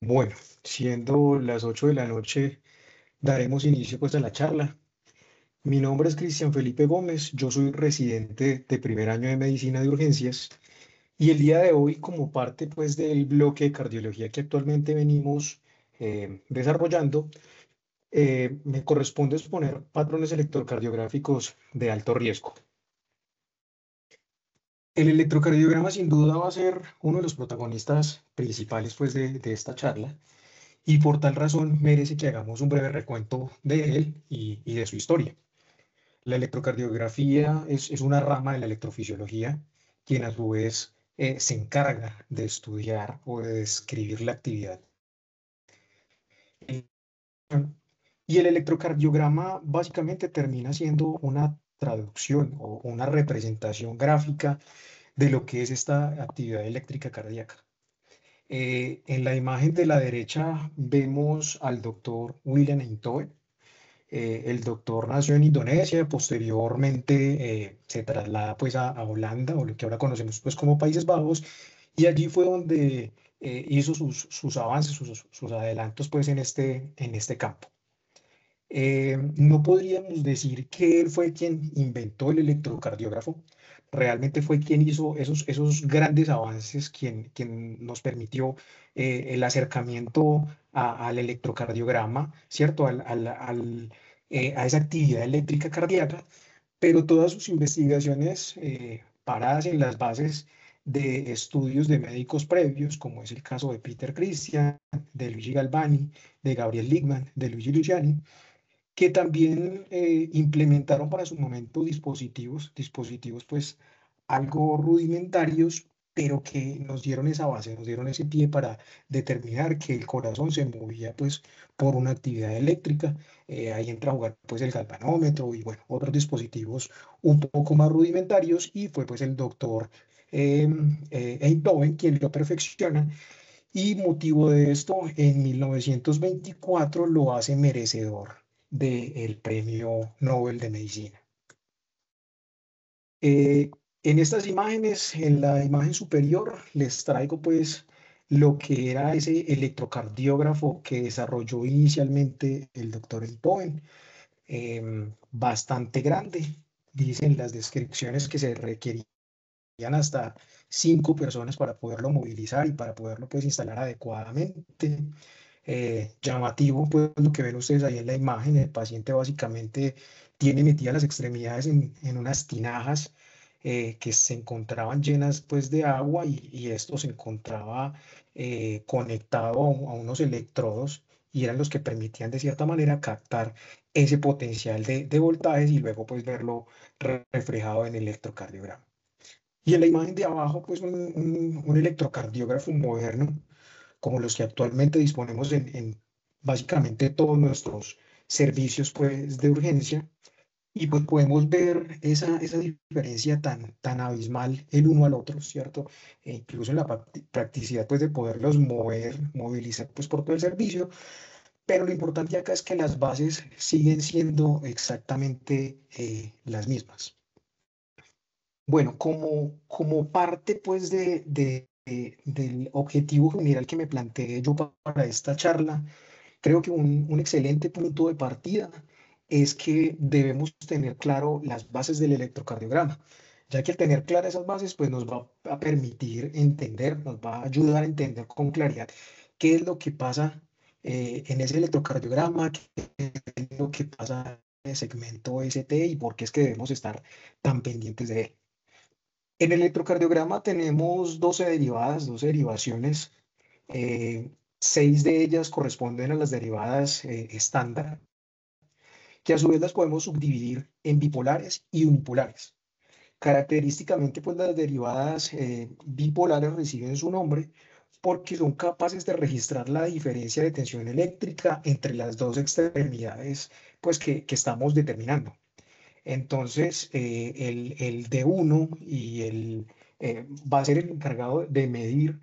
Bueno, siendo las 8 de la noche, daremos inicio pues a la charla. Mi nombre es Cristian Felipe Gómez, yo soy residente de primer año de medicina de urgencias y el día de hoy, como parte pues del bloque de cardiología que actualmente venimos desarrollando, me corresponde exponer patrones electrocardiográficos de alto riesgo. El electrocardiograma sin duda va a ser uno de los protagonistas principales pues de esta charla. Y por tal razón merece que hagamos un breve recuento de él y de su historia. La electrocardiografía es una rama de la electrofisiología, quien a su vez se encarga de estudiar o de describir la actividad. Y el electrocardiograma básicamente termina siendo una traducción o una representación gráfica de lo que es esta actividad eléctrica cardíaca. En la imagen de la derecha vemos al doctor William Einthoven. El doctor nació en Indonesia, posteriormente se traslada pues a Holanda, o lo que ahora conocemos pues como Países Bajos, y allí fue donde hizo sus avances, sus adelantos pues en este campo. No podríamos decir que él fue quien inventó el electrocardiógrafo, realmente fue quien hizo esos grandes avances, quien nos permitió el acercamiento al electrocardiograma, ¿cierto? A esa actividad eléctrica cardíaca, pero todas sus investigaciones paradas en las bases de estudios de médicos previos, como es el caso de Peter Christian, de Luigi Galvani, de Gabriel Lichtman, de Luigi Luciani, que también implementaron para su momento dispositivos pues algo rudimentarios, pero que nos dieron esa base, nos dieron ese pie para determinar que el corazón se movía pues por una actividad eléctrica. Ahí entra a jugar pues el galvanómetro y bueno, otros dispositivos un poco más rudimentarios y fue pues el doctor Einthoven quien lo perfecciona y motivo de esto, en 1924 lo hace merecedor del Premio Nobel de Medicina. Eh, en estas imágenes, en la imagen superior, les traigo pues lo que era ese electrocardiógrafo que desarrolló inicialmente el doctor Einthoven, bastante grande. Dicen las descripciones que se requerían hasta 5 personas para poderlo movilizar y para poderlo pues instalar adecuadamente. Llamativo pues lo que ven ustedes ahí en la imagen, el paciente básicamente tiene metidas las extremidades en unas tinajas que se encontraban llenas pues de agua y esto se encontraba conectado a unos electrodos y eran los que permitían de cierta manera captar ese potencial de voltajes y luego pues verlo reflejado en el electrocardiograma. Y en la imagen de abajo, pues un electrocardiógrafo moderno, como los que actualmente disponemos en básicamente todos nuestros servicios pues, de urgencia. Y pues podemos ver esa diferencia tan abismal el uno al otro, ¿cierto? E incluso en la practicidad pues, de poderlos movilizar pues, por todo el servicio. Pero lo importante acá es que las bases siguen siendo exactamente las mismas. Bueno, como parte pues del objetivo general que me planteé yo para esta charla, creo que un excelente punto de partida es que debemos tener claro las bases del electrocardiograma, ya que al tener claras esas bases pues nos va a permitir entender, nos va a ayudar a entender con claridad qué es lo que pasa en ese electrocardiograma, qué es lo que pasa en el segmento ST y por qué es que debemos estar tan pendientes de él. En el electrocardiograma tenemos 12 derivadas, 12 derivaciones. 6 de ellas corresponden a las derivadas estándar, que a su vez las podemos subdividir en bipolares y unipolares. Característicamente, pues las derivadas bipolares reciben su nombre porque son capaces de registrar la diferencia de tensión eléctrica entre las dos extremidades pues, que estamos determinando. Entonces, el D1 va a ser el encargado de medir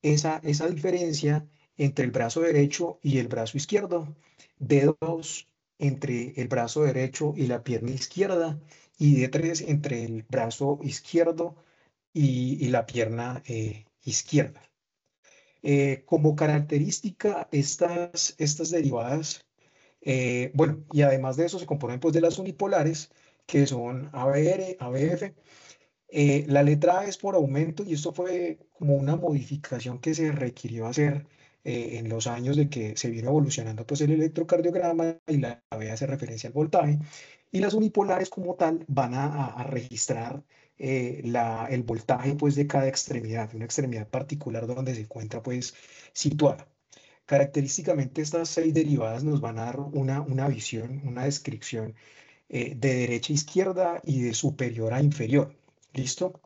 esa diferencia entre el brazo derecho y el brazo izquierdo, D2 entre el brazo derecho y la pierna izquierda, y D3 entre el brazo izquierdo y la pierna izquierda. Como característica, estas derivadas, bueno, y además de eso se componen pues de las unipolares, que son ABR, ABF. La letra A es por aumento y esto fue como una modificación que se requirió hacer en los años de que se vino evolucionando pues el electrocardiograma y la B hace referencia al voltaje. Y las unipolares como tal van a registrar el voltaje pues de cada extremidad, una extremidad particular donde se encuentra pues situada. Característicamente estas 6 derivadas nos van a dar una visión, una descripción de derecha a izquierda y de superior a inferior. ¿Listo?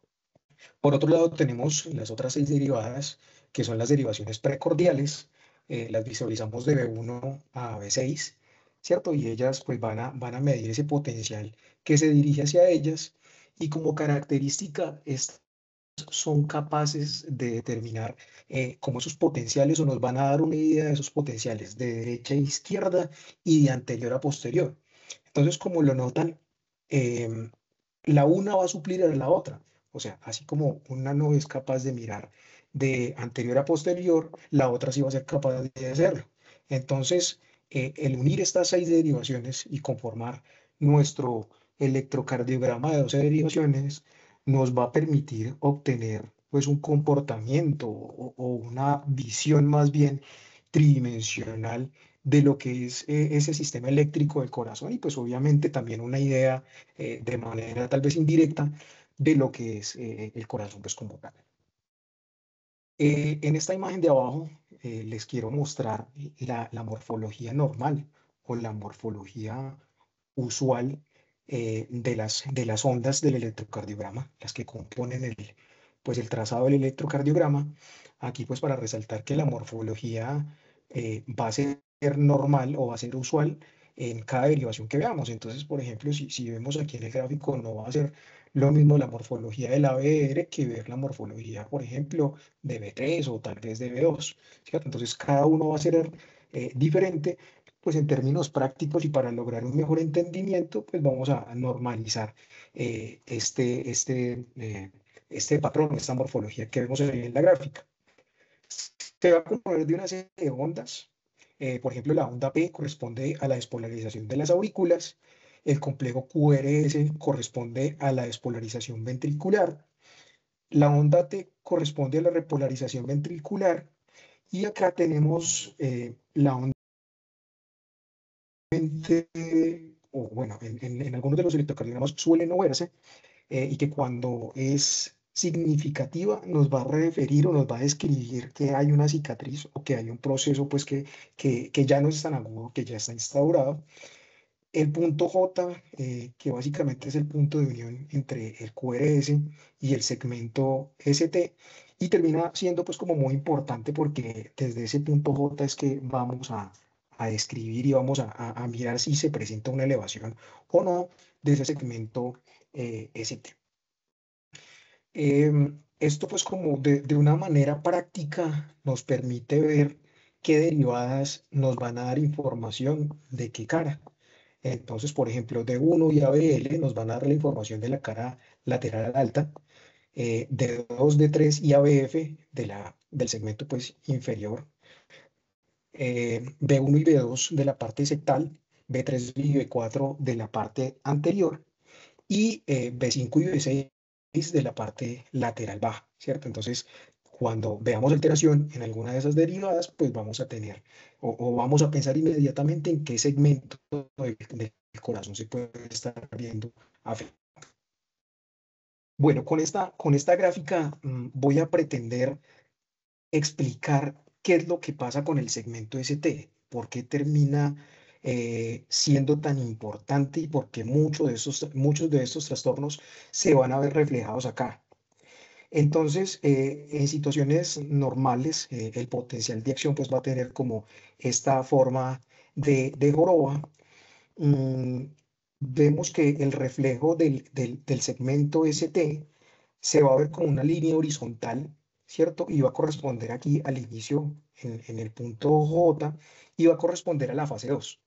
Por otro lado, tenemos las otras 6 derivadas, que son las derivaciones precordiales. Las visualizamos de B1 a B6, ¿cierto? Y ellas pues van a medir ese potencial que se dirige hacia ellas. Y como característica, estas son capaces de determinar cómo esos potenciales o nos van a dar una idea de esos potenciales de derecha a izquierda y de anterior a posterior. Entonces, como lo notan, em, la una va a suplir a la otra. O sea, así como una no es capaz de mirar de anterior a posterior, la otra sí va a ser capaz de hacerlo. Entonces, el unir estas 6 derivaciones y conformar nuestro electrocardiograma de 12 derivaciones nos va a permitir obtener pues un comportamiento o una visión más bien tridimensional de lo que es ese sistema eléctrico del corazón y pues obviamente también una idea de manera tal vez indirecta de lo que es el corazón pues como tal. En esta imagen de abajo les quiero mostrar la morfología normal o la morfología usual de las ondas del electrocardiograma, las que componen pues el trazado del electrocardiograma. Aquí pues para resaltar que la morfología va a ser normal o va a ser usual en cada derivación que veamos. Entonces, por ejemplo, si vemos aquí en el gráfico, no va a ser lo mismo la morfología del ABR que ver la morfología, por ejemplo, de B3 o tal vez de B2, ¿cierto? Entonces, cada uno va a ser diferente, pues en términos prácticos y para lograr un mejor entendimiento, pues vamos a normalizar este patrón, esta morfología que vemos ahí en la gráfica. Se va a componer de una serie de ondas. Por ejemplo, la onda P corresponde a la despolarización de las aurículas. El complejo QRS corresponde a la despolarización ventricular. La onda T corresponde a la repolarización ventricular. Y acá tenemos la onda, o bueno, en algunos de los electrocardiogramas suele no verse, y que cuando es significativa nos va a referir o nos va a describir que hay una cicatriz o que hay un proceso pues que ya no es tan agudo, que ya está instaurado. El punto J, que básicamente es el punto de unión entre el QRS y el segmento ST, y termina siendo pues como muy importante porque desde ese punto J es que vamos a describir y vamos a mirar si se presenta una elevación o no de ese segmento ST. Esto pues como de una manera práctica nos permite ver qué derivadas nos van a dar información de qué cara. Entonces, por ejemplo, D1 y ABL nos van a dar la información de la cara lateral alta, D2, D3 y ABF del segmento pues inferior, B1 y B2 de la parte sectal, B3 y B4 de la parte anterior y B5 y B6 de la parte lateral baja, ¿cierto? Entonces, cuando veamos alteración en alguna de esas derivadas, pues vamos a tener o vamos a pensar inmediatamente en qué segmento del corazón se puede estar viendo afectado. Bueno, con esta gráfica voy a pretender explicar qué es lo que pasa con el segmento ST, por qué termina siendo tan importante y por qué muchos de estos trastornos se van a ver reflejados acá. Entonces, en situaciones normales, el potencial de acción pues, va a tener como esta forma de joroba. Mm, Vemos que el reflejo del segmento ST se va a ver como una línea horizontal, ¿cierto? Y va a corresponder aquí al inicio en el punto J y va a corresponder a la fase 2.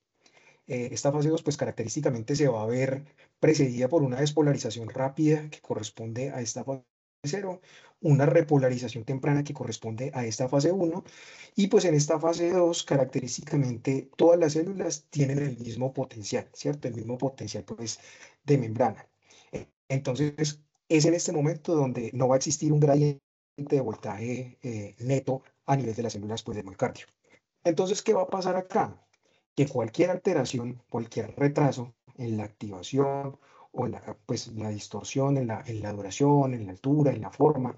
Esta fase 2, pues característicamente se va a ver precedida por una despolarización rápida que corresponde a esta fase 0, una repolarización temprana que corresponde a esta fase 1, y pues en esta fase 2, característicamente, todas las células tienen el mismo potencial, ¿cierto? El mismo potencial, pues, de membrana. Entonces, es en este momento donde no va a existir un gradiente de voltaje neto a nivel de las células, pues, del miocardio. Entonces, ¿qué va a pasar acá? Que cualquier alteración, cualquier retraso en la activación o en la, pues, la distorsión en la duración, en la altura, en la forma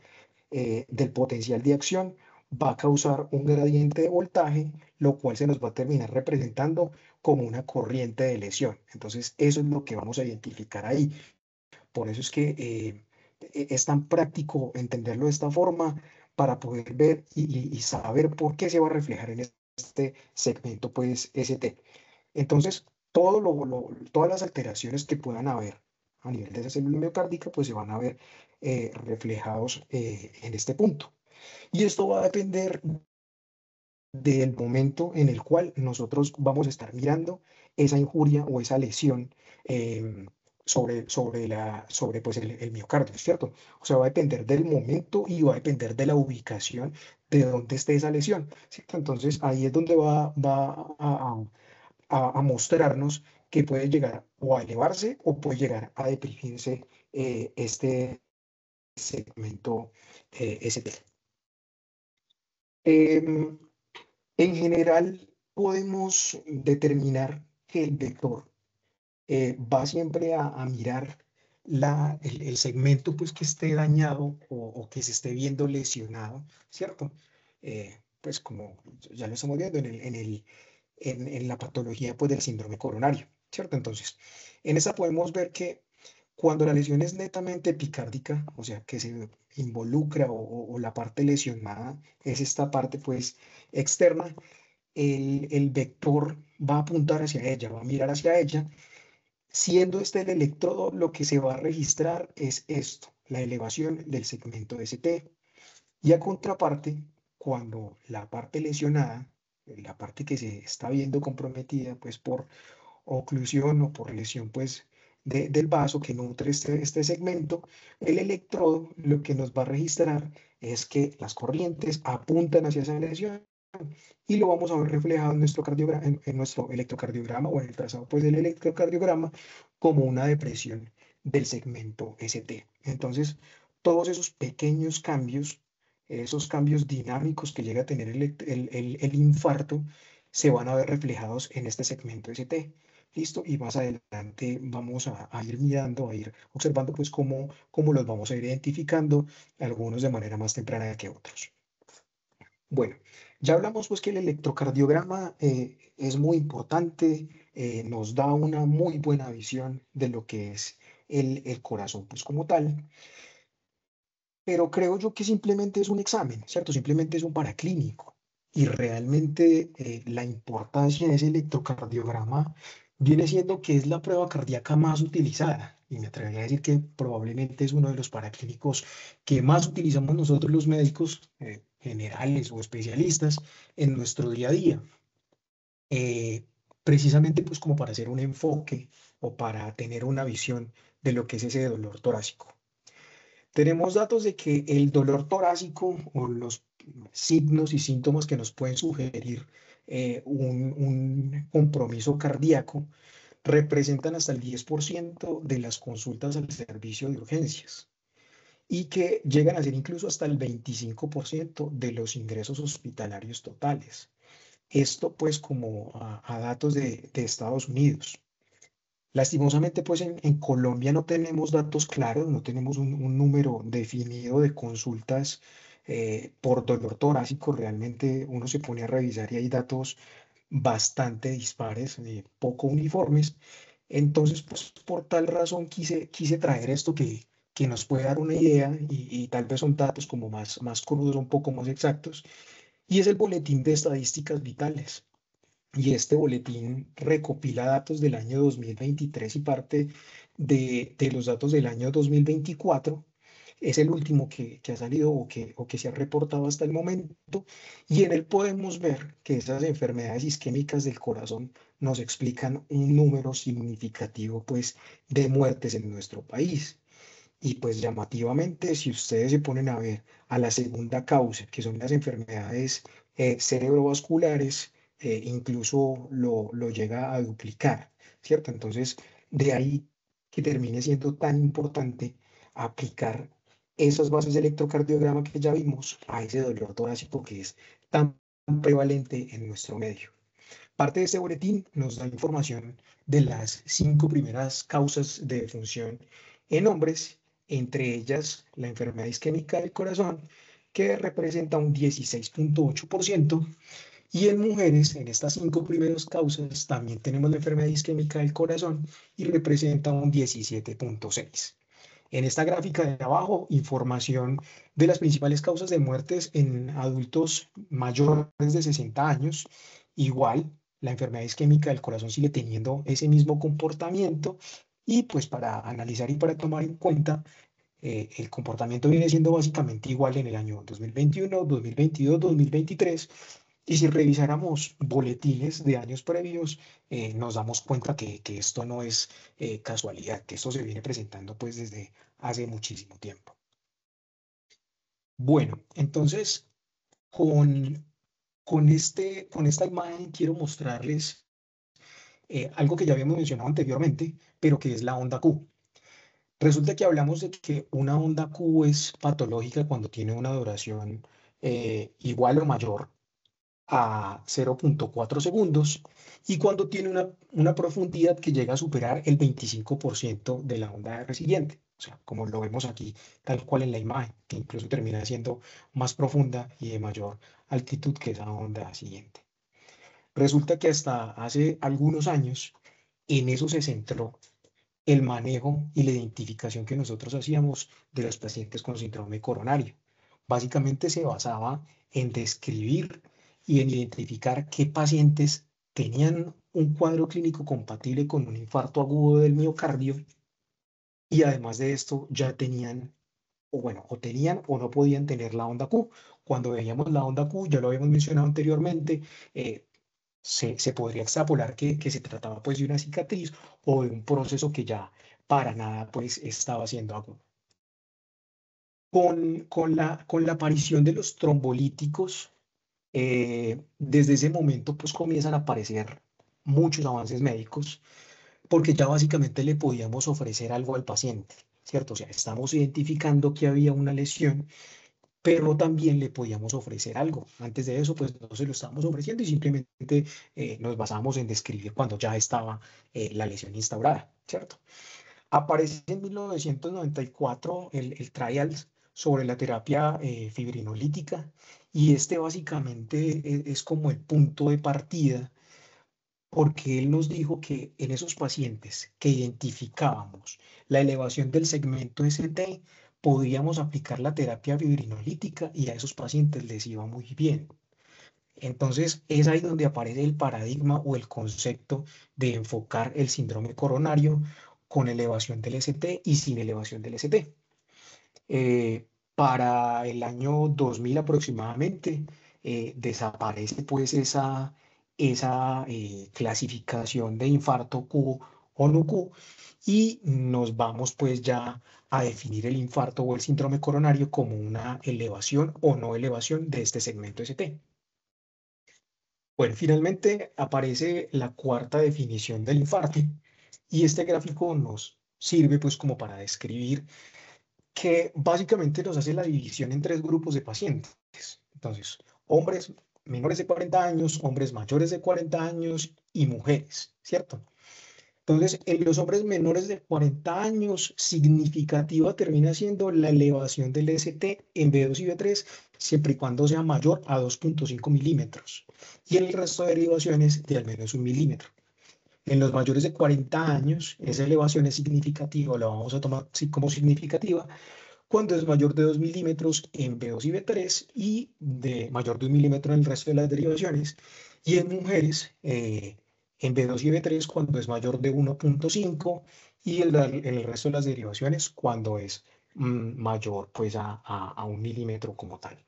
del potencial de acción, va a causar un gradiente de voltaje, lo cual se nos va a terminar representando como una corriente de lesión. Entonces, eso es lo que vamos a identificar ahí. Por eso es que es tan práctico entenderlo de esta forma para poder ver y saber por qué se va a reflejar en este segmento, pues, ST. Entonces, todas las alteraciones que puedan haber a nivel de esa célula miocárdica, pues se van a ver reflejados en este punto. Y esto va a depender del momento en el cual nosotros vamos a estar mirando esa injuria o esa lesión sobre pues el miocardio, ¿cierto? O sea, va a depender del momento y va a depender de la ubicación de donde esté esa lesión, ¿cierto? Entonces, ahí es donde va a mostrarnos que puede llegar o a elevarse o puede llegar a deprimirse este segmento ST. Em, En general, podemos determinar que el vector va siempre a mirar el segmento pues, que esté dañado o que se esté viendo lesionado, ¿cierto? Pues como ya lo estamos viendo en la patología pues, del síndrome coronario, ¿cierto? Entonces, en esta podemos ver que cuando la lesión es netamente epicárdica, o sea, que se involucra o la parte lesionada es esta parte pues externa, el vector va a apuntar hacia ella, va a mirar hacia ella. Siendo este el electrodo, lo que se va a registrar es esto, la elevación del segmento ST. Y a contraparte, cuando la parte lesionada, la parte que se está viendo comprometida, pues por oclusión o por lesión, pues del vaso que nutre este segmento, el electrodo lo que nos va a registrar es que las corrientes apuntan hacia esa lesión y lo vamos a ver reflejado en nuestro, en nuestro electrocardiograma o en el trazado pues, del electrocardiograma como una depresión del segmento ST. Entonces, todos esos pequeños cambios, esos cambios dinámicos que llega a tener el infarto, se van a ver reflejados en este segmento ST. ¿Listo? Y más adelante vamos a ir mirando, a ir observando pues cómo los vamos a ir identificando, algunos de manera más temprana que otros. Bueno, ya hablamos pues que el electrocardiograma es muy importante, nos da una muy buena visión de lo que es el corazón pues como tal, pero creo yo que simplemente es un examen, ¿cierto? Simplemente es un paraclínico y realmente la importancia de ese electrocardiograma viene siendo que es la prueba cardíaca más utilizada y me atrevería a decir que probablemente es uno de los paraclínicos que más utilizamos nosotros los médicos generales o especialistas en nuestro día a día. Eh, Precisamente pues como para hacer un enfoque o para tener una visión de lo que es ese dolor torácico. Tenemos datos de que el dolor torácico o los signos y síntomas que nos pueden sugerir un compromiso cardíaco representan hasta el 10% de las consultas al servicio de urgencias y que llegan a ser incluso hasta el 25% de los ingresos hospitalarios totales. Esto pues como a datos de Estados Unidos. Lastimosamente, pues en Colombia no tenemos datos claros, no tenemos un número definido de consultas por dolor torácico. Realmente uno se pone a revisar y hay datos bastante dispares, poco uniformes. Entonces, pues por tal razón quise traer esto que nos puede dar una idea y tal vez son datos como más crudos, un poco más exactos. Y es el Boletín de Estadísticas Vitales. Y este boletín recopila datos del año 2023 y parte de los datos del año 2024. Es el último que ha salido o que se ha reportado hasta el momento. Y en él podemos ver que esas enfermedades isquémicas del corazón nos explican un número significativo pues, de muertes en nuestro país. Y pues llamativamente, si ustedes se ponen a ver a la segunda causa, que son las enfermedades cerebrovasculares, incluso lo llega a duplicar, ¿cierto? Entonces, de ahí que termine siendo tan importante aplicar esas bases de electrocardiograma que ya vimos a ese dolor torácico que es tan prevalente en nuestro medio. Parte de este boletín nos da información de las 5 primeras causas de defunción en hombres, entre ellas la enfermedad isquémica del corazón, que representa un 16,8%, y en mujeres, en estas 5 primeras causas, también tenemos la enfermedad isquémica del corazón y representa un 17,6%. En esta gráfica de abajo, información de las principales causas de muertes en adultos mayores de 60 años. Igual, la enfermedad isquémica del corazón sigue teniendo ese mismo comportamiento y pues para analizar y para tomar en cuenta, el comportamiento viene siendo básicamente igual en el año 2021, 2022, 2023. Y si revisáramos boletines de años previos, nos damos cuenta que esto no es casualidad, que esto se viene presentando pues desde hace muchísimo tiempo. Bueno, entonces con, con esta imagen quiero mostrarles algo que ya habíamos mencionado anteriormente, pero que es la onda Q. Resulta que hablamos de que una onda Q es patológica cuando tiene una duración igual o mayor a 0,4 segundos y cuando tiene una profundidad que llega a superar el 25% de la onda R siguiente. O sea, como lo vemos aquí, tal cual en la imagen, que incluso termina siendo más profunda y de mayor altitud que esa onda siguiente. Resulta que hasta hace algunos años en eso se centró el manejo y la identificación que nosotros hacíamos de los pacientes con síndrome coronario. Básicamente se basaba en describir y en identificar qué pacientes tenían un cuadro clínico compatible con un infarto agudo del miocardio y además de esto ya tenían, o bueno, o tenían o no podían tener la onda Q. Cuando veíamos la onda Q, ya lo habíamos mencionado anteriormente, se podría extrapolar que se trataba pues de una cicatriz o de un proceso que ya para nada pues estaba siendo agudo. Con la aparición de los trombolíticos, desde ese momento pues comienzan a aparecer muchos avances médicos porque ya básicamente le podíamos ofrecer algo al paciente, ¿cierto? O sea, estamos identificando que había una lesión, pero también le podíamos ofrecer algo. Antes de eso, pues no se lo estábamos ofreciendo y simplemente nos basábamos en describir cuando ya estaba la lesión instaurada, ¿cierto? Aparece en 1994 el trial sobre la terapia fibrinolítica y este básicamente es como el punto de partida porque él nos dijo que en esos pacientes que identificábamos la elevación del segmento ST, podíamos aplicar la terapia fibrinolítica y a esos pacientes les iba muy bien. Entonces, es ahí donde aparece el paradigma o el concepto de enfocar el síndrome coronario con elevación del ST y sin elevación del ST. Para el año 2000 aproximadamente, desaparece pues esa clasificación de infarto Q o no Q y nos vamos pues ya a definir el infarto o el síndrome coronario como una elevación o no elevación de este segmento ST. Bueno, finalmente aparece la cuarta definición del infarto y este gráfico nos sirve pues como para describir que básicamente nos hace la división en 3 grupos de pacientes. Entonces, hombres menores de 40 años, hombres mayores de 40 años y mujeres, ¿cierto? Entonces, en los hombres menores de 40 años, significativa termina siendo la elevación del ST en B2 y B3, siempre y cuando sea mayor a 2,5 milímetros. Y en el resto de derivaciones de al menos 1 milímetro. En los mayores de 40 años, esa elevación es significativa, la vamos a tomar como significativa, cuando es mayor de 2 milímetros en B2 y B3 y de mayor de 1 milímetro en el resto de las derivaciones. Y en mujeres, en B2 y B3 cuando es mayor de 1,5 y en el resto de las derivaciones cuando es mayor pues a 1 milímetro como tal.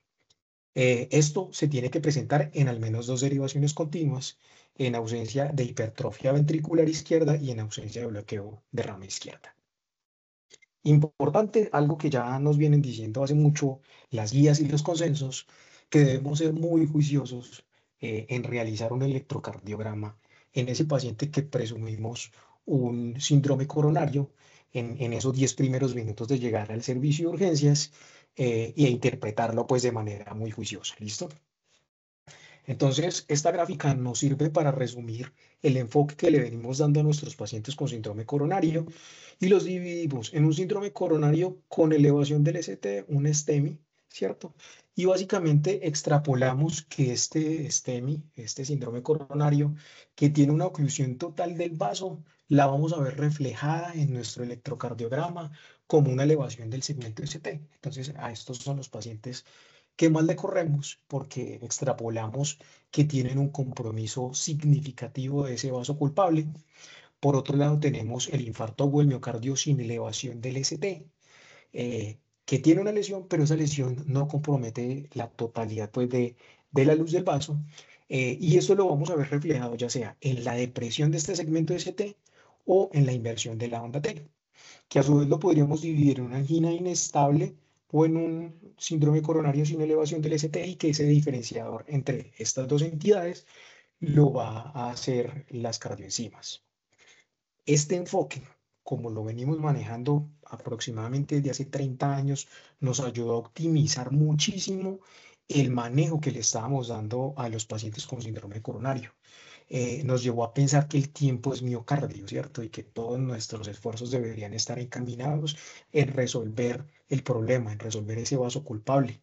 Esto se tiene que presentar en al menos 2 derivaciones continuas, en ausencia de hipertrofia ventricular izquierda y en ausencia de bloqueo de rama izquierda. Importante, algo que ya nos vienen diciendo hace mucho las guías y los consensos, que debemos ser muy juiciosos en realizar un electrocardiograma en ese paciente que presumimos un síndrome coronario en esos 10 primeros minutos de llegar al servicio de urgencias y interpretarlo pues de manera muy juiciosa. ¿Listo? Entonces, esta gráfica nos sirve para resumir el enfoque que le venimos dando a nuestros pacientes con síndrome coronario y los dividimos en un síndrome coronario con elevación del ST, un STEMI, ¿cierto? Y básicamente extrapolamos que este STEMI, este síndrome coronario, que tiene una oclusión total del vaso, la vamos a ver reflejada en nuestro electrocardiograma como una elevación del segmento ST. Entonces, a estos son los pacientes que más le corremos porque extrapolamos que tienen un compromiso significativo de ese vaso culpable. Por otro lado, tenemos el infarto agudo del miocardio sin elevación del ST, que tiene una lesión, pero esa lesión no compromete la totalidad pues, de la luz del vaso. Y eso lo vamos a ver reflejado ya sea en la depresión de este segmento de ST o en la inversión de la onda T, que a su vez lo podríamos dividir en una angina inestable o en un síndrome coronario sin elevación del ST, y que ese diferenciador entre estas dos entidades lo va a hacer las cardioenzimas. Este enfoque, como lo venimos manejando aproximadamente desde hace 30 años, nos ayudó a optimizar muchísimo el manejo que le estábamos dando a los pacientes con síndrome coronario. Nos llevó a pensar que el tiempo es miocardio, ¿cierto? Y que todos nuestros esfuerzos deberían estar encaminados en resolver el problema, en resolver ese vaso culpable.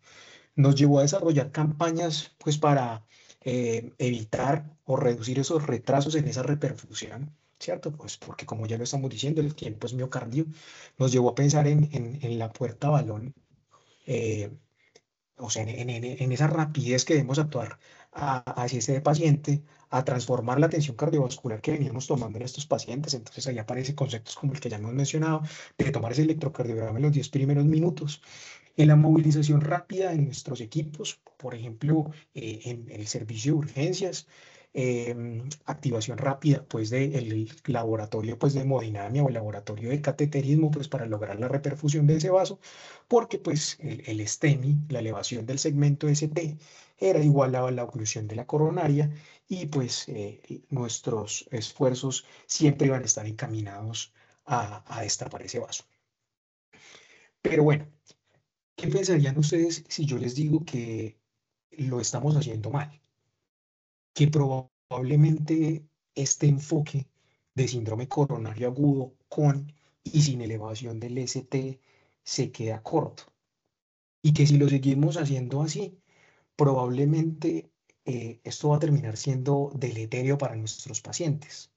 Nos llevó a desarrollar campañas, pues, para evitar o reducir esos retrasos en esa reperfusión, ¿cierto? Pues porque como ya lo estamos diciendo, el tiempo es miocardio. Nos llevó a pensar en la puerta balón, eh, o sea, en esa rapidez que debemos actuar hacia este paciente, a transformar la atención cardiovascular que veníamos tomando en estos pacientes. Entonces ahí aparecen conceptos como el que ya hemos mencionado, de tomar ese electrocardiograma en los 10 primeros minutos, en la movilización rápida de nuestros equipos, por ejemplo, en el servicio de urgencias, activación rápida pues del laboratorio pues de hemodinamia o el laboratorio de cateterismo pues para lograr la reperfusión de ese vaso, porque pues el STEMI, la elevación del segmento ST, era igual a la oclusión de la coronaria, y pues nuestros esfuerzos siempre iban a estar encaminados a destapar ese vaso. Pero bueno, ¿qué pensarían ustedes si yo les digo que lo estamos haciendo mal? Que probablemente este enfoque de síndrome coronario agudo con y sin elevación del ST se queda corto. Y que si lo seguimos haciendo así, probablemente esto va a terminar siendo deleterio para nuestros pacientes.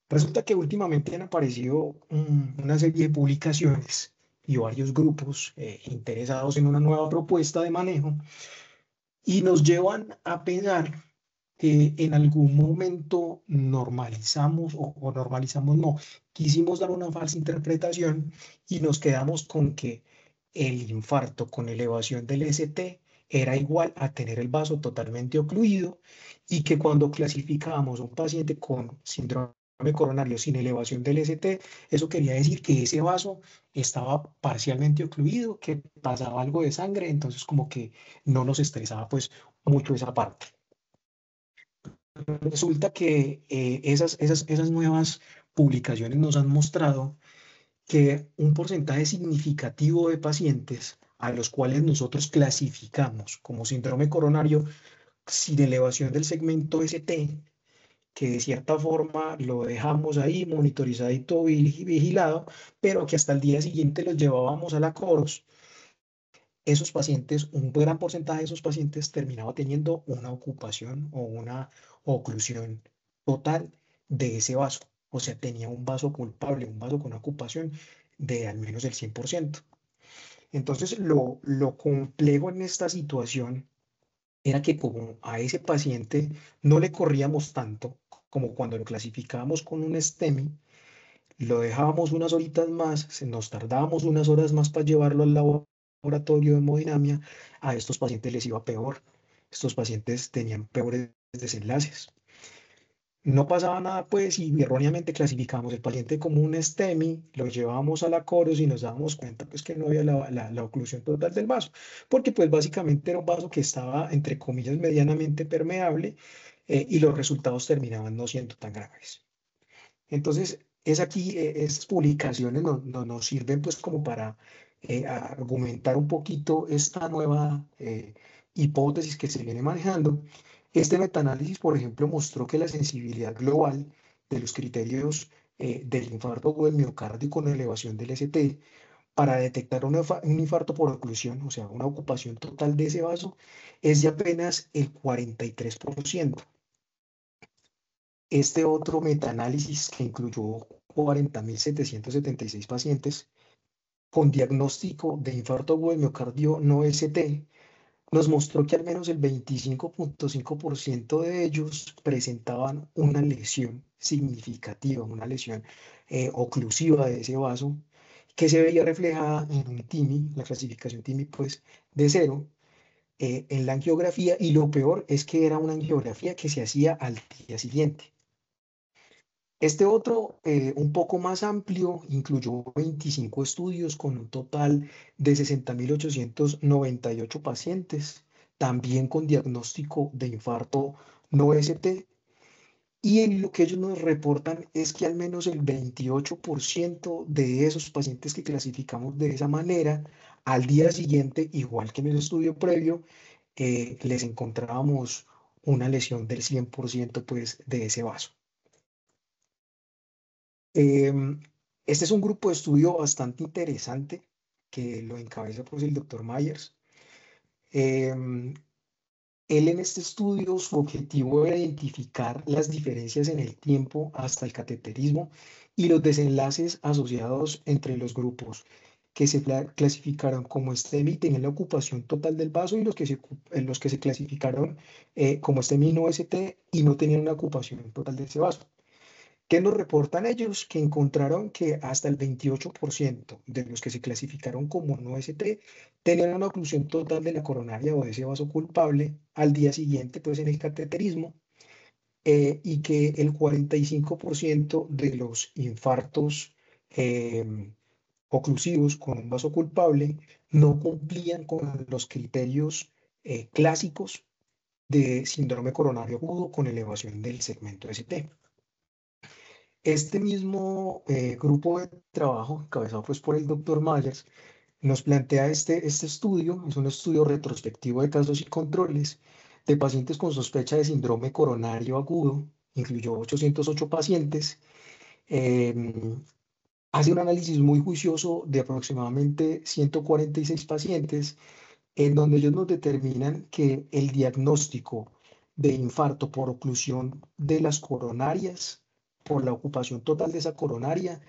Resulta que últimamente han aparecido una serie de publicaciones y varios grupos interesados en una nueva propuesta de manejo, y nos llevan a pensar que en algún momento normalizamos o normalizamos, no, quisimos dar una falsa interpretación y nos quedamos con que el infarto con elevación del ST era igual a tener el vaso totalmente ocluido, y que cuando clasificábamos a un paciente con síndrome coronario sin elevación del ST, eso quería decir que ese vaso estaba parcialmente ocluido, que pasaba algo de sangre, entonces como que no nos estresaba pues mucho esa parte. Resulta que esas nuevas publicaciones nos han mostrado que un porcentaje significativo de pacientes a los cuales nosotros clasificamos como síndrome coronario sin elevación del segmento ST, que de cierta forma lo dejamos ahí monitorizadito y vigilado, pero que hasta el día siguiente los llevábamos a la COROS, esos pacientes, un gran porcentaje de esos pacientes terminaba teniendo una ocupación o una oclusión total de ese vaso. O sea, tenía un vaso culpable, un vaso con ocupación de al menos el 100%. Entonces, lo complejo en esta situación era que como a ese paciente no le corríamos tanto como cuando lo clasificábamos con un STEMI, lo dejábamos unas horitas más, nos tardábamos unas horas más para llevarlo al laboratorio de hemodinamia, a estos pacientes les iba peor. Estos pacientes tenían peores desenlaces. No pasaba nada, pues, y erróneamente clasificamos el paciente como un STEMI, lo llevábamos a la Coros y nos dábamos cuenta, pues, que no había la oclusión total del vaso, porque, pues, básicamente era un vaso que estaba, entre comillas, medianamente permeable, y los resultados terminaban no siendo tan graves. Entonces, es aquí, estas publicaciones nos sirven, pues, como para argumentar un poquito esta nueva hipótesis que se viene manejando. Este metaanálisis, por ejemplo, mostró que la sensibilidad global de los criterios del infarto o del miocardio con elevación del ST para detectar un infarto por oclusión, o sea, una ocupación total de ese vaso, es de apenas el 43%. Este otro metaanálisis que incluyó 40.776 pacientes con diagnóstico de infarto agudo de miocardio no ST nos mostró que al menos el 25.5% de ellos presentaban una lesión significativa, una lesión oclusiva de ese vaso, que se veía reflejada en un TIMI, la clasificación TIMI, pues, de 0, en la angiografía, y lo peor es que era una angiografía que se hacía al día siguiente. Este otro, un poco más amplio, incluyó 25 estudios con un total de 60.898 pacientes, también con diagnóstico de infarto no ST. Y en lo que ellos nos reportan es que al menos el 28% de esos pacientes que clasificamos de esa manera, al día siguiente, igual que en el estudio previo, les encontrábamos una lesión del 100% pues, de ese vaso. Em, este es un grupo de estudio bastante interesante que lo encabeza pues, el doctor Myers. Em, Él en este estudio su objetivo era identificar las diferencias en el tiempo hasta el cateterismo y los desenlaces asociados entre los grupos que se clasificaron como STEMI tenían la ocupación total del vaso y los que se clasificaron como STEMI no ST y no tenían una ocupación total de ese vaso. ¿Qué nos reportan ellos? Que encontraron que hasta el 28% de los que se clasificaron como no ST tenían una oclusión total de la coronaria o de ese vaso culpable al día siguiente, pues en el cateterismo, y que el 45% de los infartos oclusivos con un vaso culpable no cumplían con los criterios clásicos de síndrome coronario agudo con elevación del segmento ST. Este mismo grupo de trabajo, encabezado pues por el doctor Myers, nos plantea este estudio, es un estudio retrospectivo de casos y controles de pacientes con sospecha de síndrome coronario agudo, incluyó 808 pacientes, hace un análisis muy juicioso de aproximadamente 146 pacientes, en donde ellos nos determinan que el diagnóstico de infarto por oclusión de las coronarias, por la ocupación total de esa coronaria,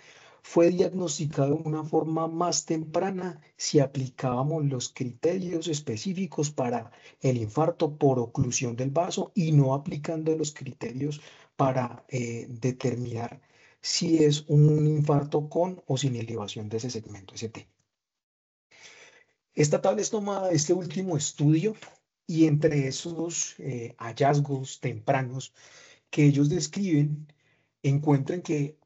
fue diagnosticado de una forma más temprana si aplicábamos los criterios específicos para el infarto por oclusión del vaso y no aplicando los criterios para determinar si es un infarto con o sin elevación de ese segmento ST. Esta tabla es tomada de este último estudio y entre esos hallazgos tempranos que ellos describen, encuentran que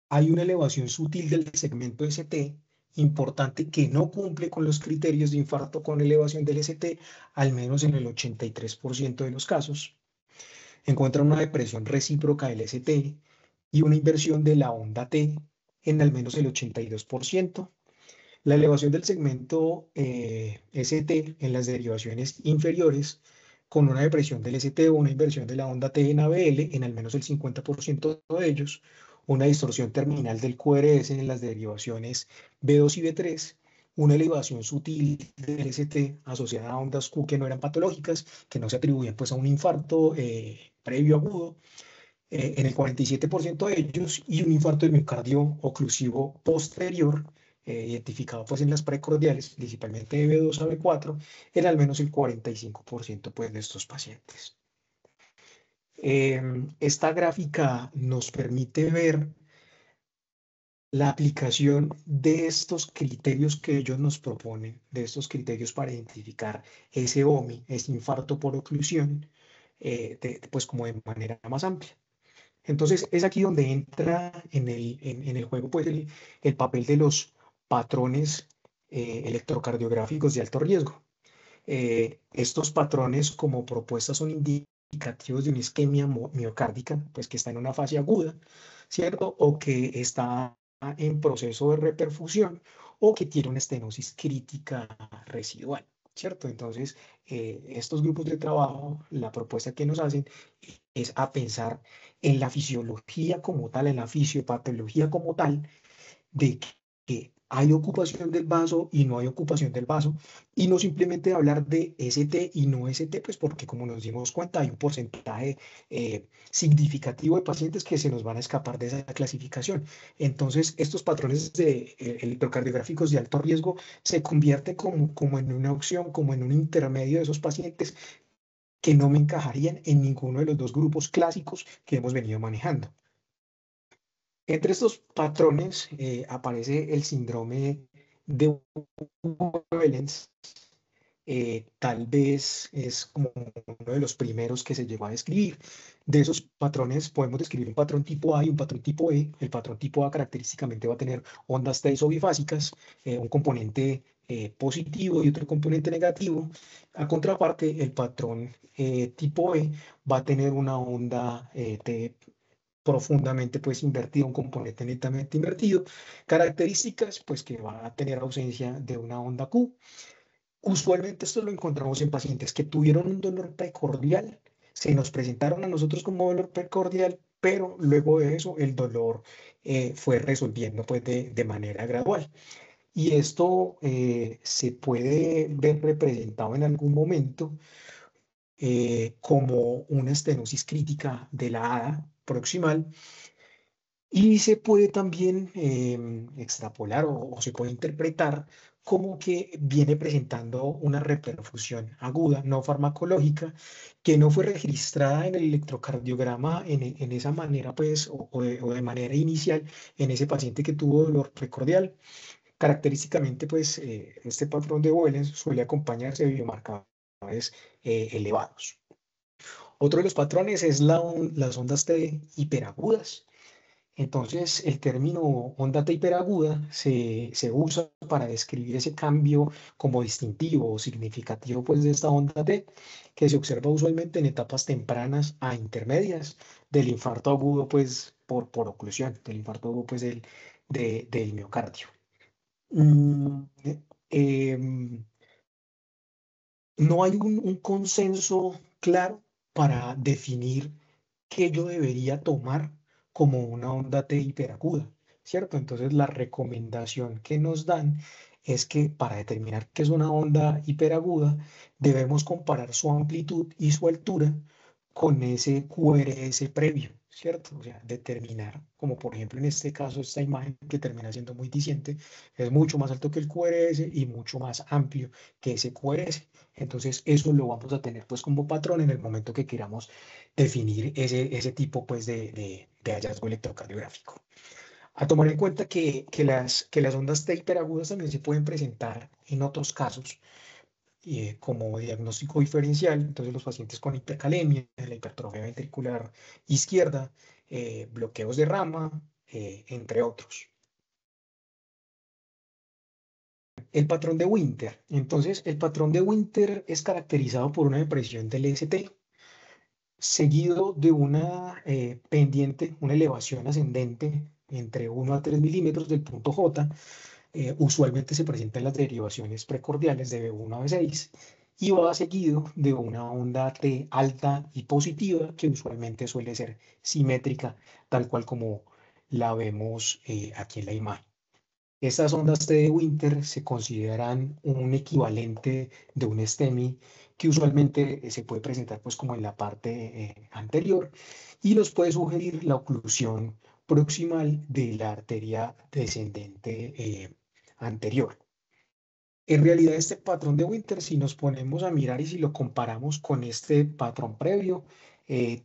hay una elevación sutil del segmento ST importante que no cumple con los criterios de infarto con elevación del ST, al menos en el 83% de los casos. Encuentran una depresión recíproca del ST y una inversión de la onda T en al menos el 82%. La elevación del segmento ST en las derivaciones inferiores con una depresión del ST o una inversión de la onda T en ABL en al menos el 50% de ellos, una distorsión terminal del QRS en las derivaciones B2 y B3, una elevación sutil del ST asociada a ondas Q que no eran patológicas, que no se atribuían pues a un infarto previo agudo, en el 47% de ellos, y un infarto de miocardio oclusivo posterior, identificado pues en las precordiales, principalmente de B2 a B4, en al menos el 45% pues, de estos pacientes. Esta gráfica nos permite ver la aplicación de estos criterios que ellos nos proponen, de estos criterios para identificar ese OMI, ese infarto por oclusión, pues como de manera más amplia. Entonces es aquí donde entra en el juego pues el papel de los patrones electrocardiográficos de alto riesgo. Estos patrones como propuestas son indicativos de una isquemia miocárdica, pues que está en una fase aguda, ¿cierto? O que está en proceso de reperfusión o que tiene una estenosis crítica residual, ¿cierto? Entonces, estos grupos de trabajo, la propuesta que nos hacen es a pensar en la fisiología como tal, en la fisiopatología como tal, de que hay ocupación del vaso y no hay ocupación del vaso, y no simplemente hablar de ST y no ST, pues porque como nos dimos cuenta hay un porcentaje significativo de pacientes que se nos van a escapar de esa clasificación. Entonces, estos patrones electrocardiográficos de alto riesgo se convierten como en una opción, como en un intermedio de esos pacientes que no me encajarían en ninguno de los dos grupos clásicos que hemos venido manejando. Entre estos patrones aparece el síndrome de Wellens. Tal vez es como uno de los primeros que se llegó a describir. De esos patrones podemos describir un patrón tipo A y un patrón tipo E. El patrón tipo A característicamente va a tener ondas T bifásicas, un componente positivo y otro componente negativo. A contraparte, el patrón tipo E va a tener una onda T profundamente pues invertido, un componente netamente invertido, características pues que va a tener ausencia de una onda Q. Usualmente esto lo encontramos en pacientes que tuvieron un dolor precordial, se nos presentaron a nosotros como dolor precordial, pero luego de eso el dolor fue resolviendo pues de manera gradual. Y esto se puede ver representado en algún momento como una estenosis crítica de la ADA proximal. Y se puede también extrapolar o se puede interpretar como que viene presentando una reperfusión aguda, no farmacológica, que no fue registrada en el electrocardiograma en esa manera, pues, o de manera inicial en ese paciente que tuvo dolor precordial. Característicamente, pues, este patrón de Wellens suele acompañarse de biomarcadores elevados. Otro de los patrones es las ondas T hiperagudas. Entonces, el término onda T hiperaguda se usa para describir ese cambio como distintivo o significativo pues, de esta onda T, que se observa usualmente en etapas tempranas a intermedias del infarto agudo pues, por oclusión, del infarto agudo pues, del miocardio. Mm, em, no hay un consenso claro para definir qué yo debería tomar como una onda T hiperaguda, ¿cierto? Entonces la recomendación que nos dan es que para determinar qué es una onda hiperaguda debemos comparar su amplitud y su altura con ese QRS previo, ¿cierto? O sea, determinar, como por ejemplo en este caso, esta imagen que termina siendo muy diciente, es mucho más alto que el QRS y mucho más amplio que ese QRS. Entonces, eso lo vamos a tener pues como patrón en el momento que queramos definir ese tipo pues de hallazgo electrocardiográfico. A tomar en cuenta que las ondas T hiperagudas también se pueden presentar en otros casos como diagnóstico diferencial. Entonces, los pacientes con hipercalemia, la hipertrofia ventricular izquierda, bloqueos de rama, entre otros. El patrón de Winter. Entonces, el patrón de Winter es caracterizado por una depresión del ST, seguido de una pendiente, una elevación ascendente entre 1 a 3 milímetros del punto J. Usualmente se presentan las derivaciones precordiales de B1 a B6 y va seguido de una onda T alta y positiva que usualmente suele ser simétrica, tal cual como la vemos aquí en la imagen. Estas ondas T de Winter se consideran un equivalente de un STEMI que usualmente se puede presentar pues como en la parte anterior y nos puede sugerir la oclusión proximal de la arteria descendente anterior. En realidad este patrón de Winter, si nos ponemos a mirar y si lo comparamos con este patrón previo,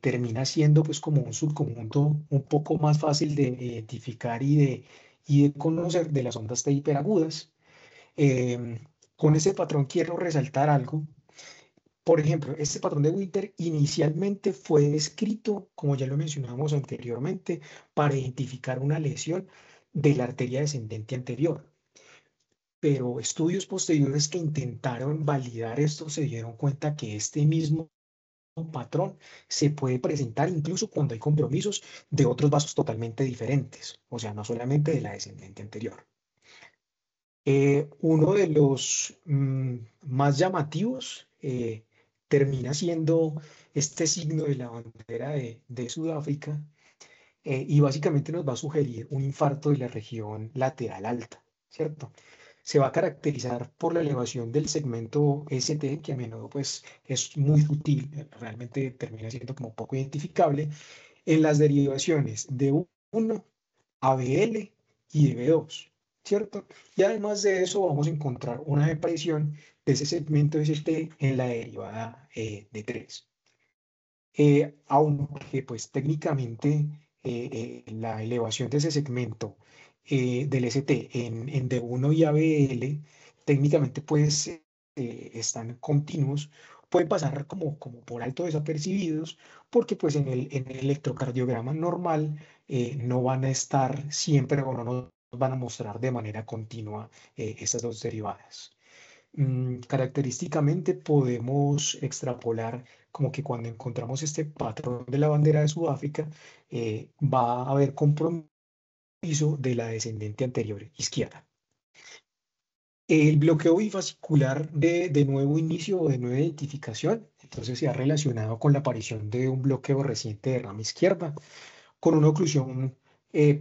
termina siendo pues como un subconjunto un poco más fácil de identificar y de conocer de las ondas T hiperagudas. Con este patrón quiero resaltar algo Por ejemplo, este patrón de Winter inicialmente fue descrito, como ya lo mencionamos anteriormente, para identificar una lesión de la arteria descendente anterior. Pero estudios posteriores que intentaron validar esto se dieron cuenta que este mismo patrón se puede presentar incluso cuando hay compromisos de otros vasos totalmente diferentes, o sea, no solamente de la descendente anterior. Uno de los más llamativos termina siendo este signo de la bandera de Sudáfrica, y básicamente nos va a sugerir un infarto de la región lateral alta, ¿cierto? Se va a caracterizar por la elevación del segmento ST, que a menudo pues es muy sutil, realmente termina siendo como poco identificable, en las derivaciones de 1, ABL y de B2, ¿cierto? Y además de eso vamos a encontrar una depresión de ese segmento ST en la derivada de 3. Aunque pues técnicamente la elevación de ese segmento del ST en D1 y ABL técnicamente pues están continuos, pueden pasar como por alto desapercibidos porque pues en el electrocardiograma normal no van a estar siempre o no nos van a mostrar de manera continua estas dos derivadas. Característicamente podemos extrapolar como que cuando encontramos este patrón de la bandera de Sudáfrica, va a haber compromiso de la descendente anterior izquierda. El bloqueo bifascicular de nuevo inicio o de nueva identificación, entonces se ha relacionado con la aparición de un bloqueo reciente de rama izquierda, con una oclusión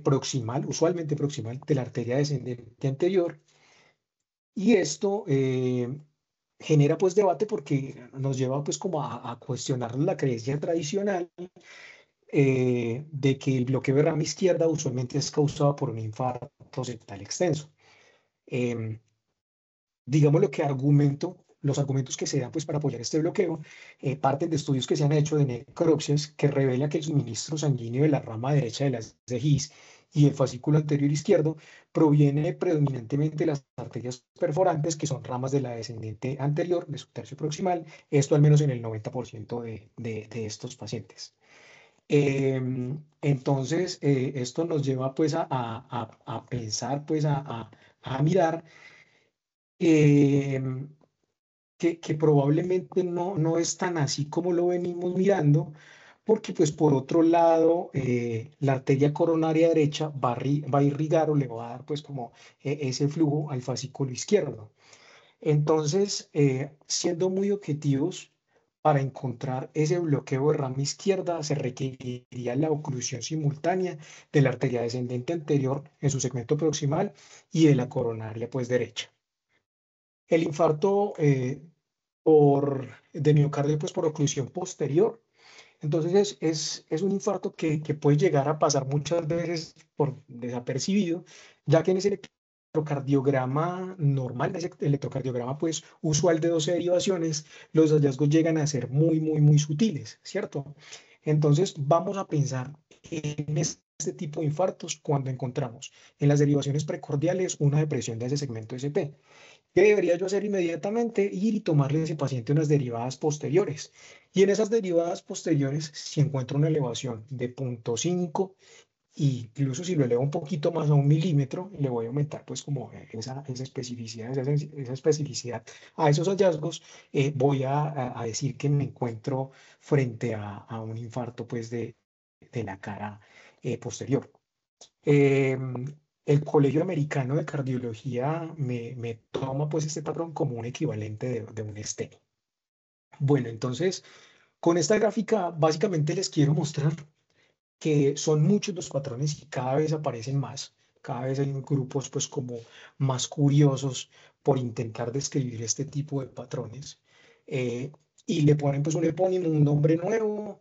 proximal, usualmente proximal, de la arteria descendente anterior. Y esto genera pues debate porque nos lleva pues como a cuestionar la creencia tradicional de que el bloqueo de rama izquierda usualmente es causado por un infarto septal extenso. Em, digamos lo que los argumentos que se dan pues para apoyar este bloqueo parten de estudios que se han hecho de necropsias que revela que el suministro sanguíneo de la rama derecha de las cejís y el fascículo anterior izquierdo proviene predominantemente de las arterias perforantes, que son ramas de la descendente anterior, de su tercio proximal, esto al menos en el 90% de estos pacientes. Entonces, esto nos lleva pues a pensar, pues a mirar em, que probablemente no es tan así como lo venimos mirando, porque pues por otro lado, la arteria coronaria derecha va a irrigar o le va a dar pues como ese flujo al fascículo izquierdo. Entonces, siendo muy objetivos, para encontrar ese bloqueo de rama izquierda se requeriría la oclusión simultánea de la arteria descendente anterior en su segmento proximal y de la coronaria pues derecha. El infarto de miocardio pues por oclusión posterior. Entonces es un infarto que puede llegar a pasar muchas veces por desapercibido, ya que en ese electrocardiograma normal, en ese electrocardiograma pues usual de 12 derivaciones, los hallazgos llegan a ser muy, muy, muy sutiles, ¿cierto? Entonces vamos a pensar en este tipo de infartos cuando encontramos en las derivaciones precordiales una depresión de ese segmento SP. ¿Qué debería yo hacer inmediatamente? Ir y tomarle a ese paciente unas derivadas posteriores. Y en esas derivadas posteriores, si encuentro una elevación de 0,5, incluso si lo elevo un poquito más a 1 milímetro, le voy a aumentar pues como esa especificidad, esa especificidad a esos hallazgos, voy a decir que me encuentro frente a un infarto pues de la cara posterior. El Colegio Americano de Cardiología me toma pues este patrón como un equivalente de un STEMI. Bueno, entonces, con esta gráfica básicamente les quiero mostrar que son muchos los patrones y cada vez aparecen más. Cada vez hay grupos pues como más curiosos por intentar describir este tipo de patrones. Eh, y le ponen pues un epónimo, un nombre nuevo,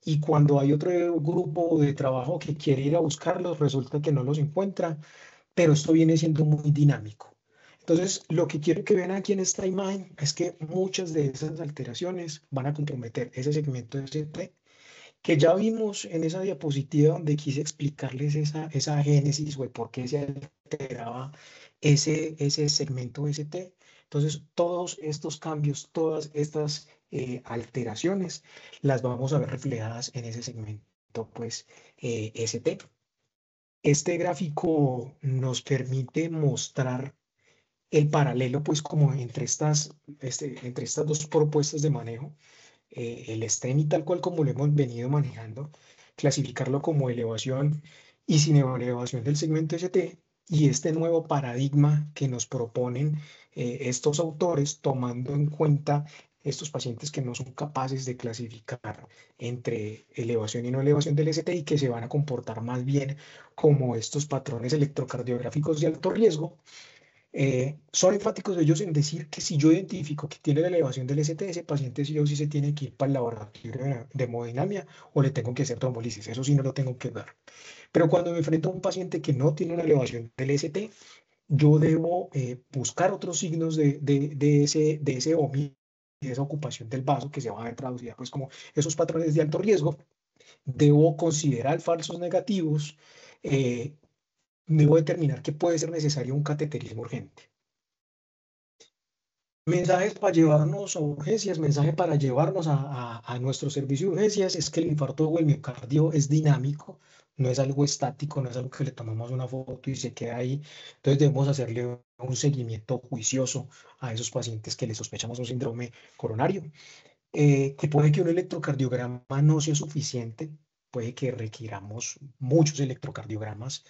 y cuando hay otro grupo de trabajo que quiere ir a buscarlos, resulta que no los encuentra, pero esto viene siendo muy dinámico. Entonces, lo que quiero que vean aquí en esta imagen es que muchas de esas alteraciones van a comprometer ese segmento de ST que ya vimos en esa diapositiva donde quise explicarles esa génesis o el por qué se alteraba ese segmento ST. Entonces, todos estos cambios, todas estas alteraciones, las vamos a ver reflejadas en ese segmento, pues, ST. Este gráfico nos permite mostrar el paralelo, pues, como entre estas dos propuestas de manejo, el STEMI tal cual como lo hemos venido manejando, clasificarlo como elevación y sin elevación del segmento ST, y este nuevo paradigma que nos proponen estos autores, tomando en cuenta estos pacientes que no son capaces de clasificar entre elevación y no elevación del ST y que se van a comportar más bien como estos patrones electrocardiográficos de alto riesgo. Son enfáticos ellos en decir que si yo identifico que tiene la elevación del ST, ese paciente sí o sí se tiene que ir para el laboratorio de hemodinamia o le tengo que hacer trombolisis, eso sí no lo tengo que dar. Pero cuando me enfrento a un paciente que no tiene una elevación del ST, yo debo buscar otros signos de ese OMI, de esa ocupación del vaso que se va a ver traducida pues como esos patrones de alto riesgo. Debo considerar falsos negativos, eh, debo determinar que puede ser necesario un cateterismo urgente. Mensajes para llevarnos a urgencias, mensaje para llevarnos a nuestro servicio de urgencias es que el infarto o el miocardio es dinámico, no es algo estático, no es algo que le tomamos una foto y se queda ahí. Entonces debemos hacerle un seguimiento juicioso a esos pacientes que le sospechamos un síndrome coronario. Que puede que un electrocardiograma no sea suficiente, puede que requiramos muchos electrocardiogramas,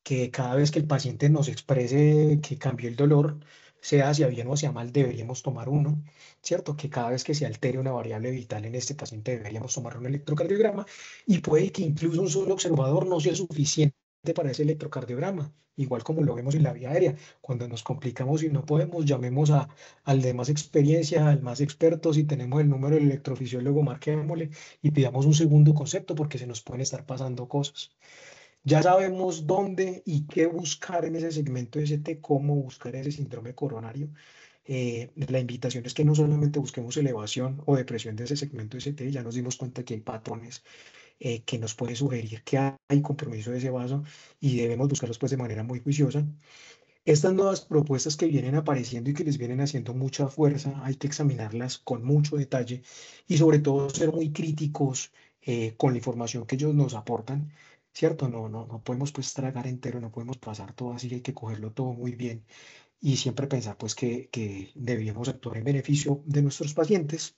que cada vez que el paciente nos exprese que cambió el dolor, sea hacia bien o hacia mal, deberíamos tomar uno, ¿cierto? Que cada vez que se altere una variable vital en este paciente deberíamos tomar un electrocardiograma y puede que incluso un solo observador no sea suficiente para ese electrocardiograma, igual como lo vemos en la vía aérea. Cuando nos complicamos y no podemos, llamemos al de más experiencia, al más experto. Si tenemos el número del electrofisiólogo, marquémosle y pidamos un segundo concepto porque se nos pueden estar pasando cosas. Ya sabemos dónde y qué buscar en ese segmento ST, cómo buscar ese síndrome coronario. La invitación es que no solamente busquemos elevación o depresión de ese segmento ST, ya nos dimos cuenta que hay patrones que nos pueden sugerir que hay compromiso de ese vaso y debemos buscarlos pues de manera muy juiciosa. Estas nuevas propuestas que vienen apareciendo y que les vienen haciendo mucha fuerza, hay que examinarlas con mucho detalle y sobre todo ser muy críticos con la información que ellos nos aportan, ¿cierto? No podemos pues tragar entero, no podemos pasar todo así, hay que cogerlo todo muy bien y siempre pensar pues que debemos actuar en beneficio de nuestros pacientes.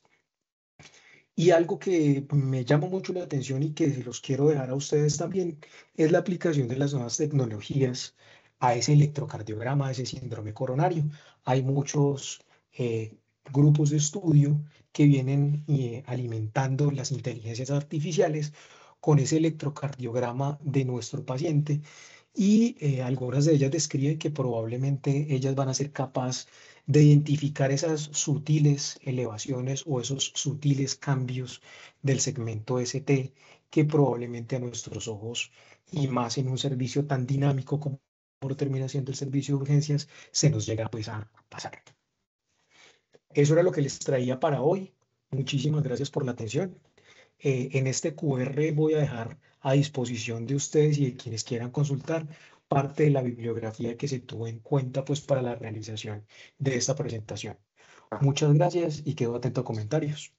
Y algo que me llama mucho la atención y que se los quiero dejar a ustedes también es la aplicación de las nuevas tecnologías a ese electrocardiograma, a ese síndrome coronario. Hay muchos grupos de estudio que vienen alimentando las inteligencias artificiales con ese electrocardiograma de nuestro paciente y algunas de ellas describen que probablemente ellas van a ser capaces de identificar esas sutiles elevaciones o esos sutiles cambios del segmento ST que probablemente a nuestros ojos y más en un servicio tan dinámico como termina siendo el servicio de urgencias, se nos llega pues a pasar. Eso era lo que les traía para hoy. Muchísimas gracias por la atención. En este QR voy a dejar a disposición de ustedes y de quienes quieran consultar parte de la bibliografía que se tuvo en cuenta pues para la realización de esta presentación. Muchas gracias y quedo atento a comentarios.